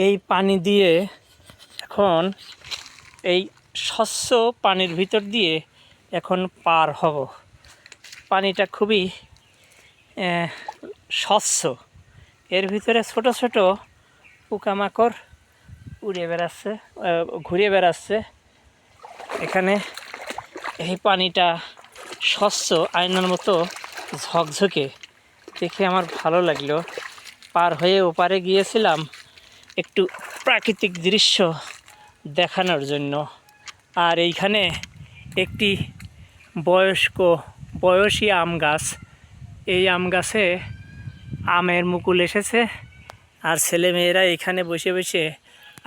এই পানি দিয়ে এখন এই স্বচ্ছ পানির ভিতর দিয়ে এখন পার হব। পানিটা খুবই স্বচ্ছ, এর ভিতরে ছোট ছোট পোকামাকড় উড়ে বেড়াচ্ছে, ঘুরে বেড়াচ্ছে। এখানে এই পানিটা স্বচ্ছ আয়নার মতো ঝকঝকে, দেখে আমার ভালো লাগলো। পার হয়ে ওপারে গিয়েছিলাম একটু প্রাকৃতিক দৃশ্য দেখানোর জন্য। আর এইখানে একটি বয়সী আম গাছ, এই আম গাছে আমের মুকুল এসেছে, আর ছেলেমেয়েরা এখানে বসে বসে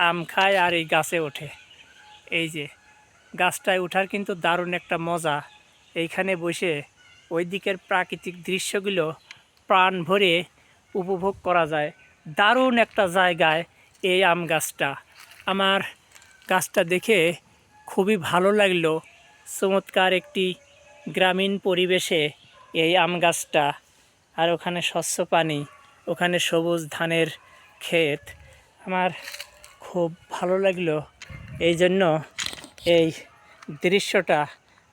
আম খায় আর এই গাছে ওঠে। এই যে গাছটায় ওঠার কিন্তু দারুণ একটা মজা। এইখানে বসে ওই দিকের প্রাকৃতিক দৃশ্যগুলো প্রাণ ভরে উপভোগ করা যায়। দারুণ একটা জায়গায় এই আম গাছটা। আমার গাছটা দেখে খুবই ভালো লাগলো। চমৎকার একটি গ্রামীণ পরিবেশে এই আম গাছটা, আর ওখানে স্বচ্ছ পানি, ওখানে সবুজ ধানের ক্ষেত। আমার খুব ভালো লাগলো। এই জন্য এই দৃশ্যটা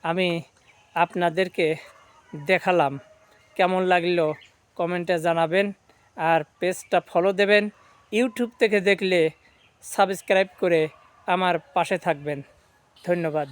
আমি আপনাদেরকে দেখালাম। কেমন লাগলো কমেন্টে জানাবেন, আর পেজটা ফলো দেবেন। ইউটিউব থেকে দেখলে সাবস্ক্রাইব করে আমার পাশে থাকবেন। ধন্যবাদ।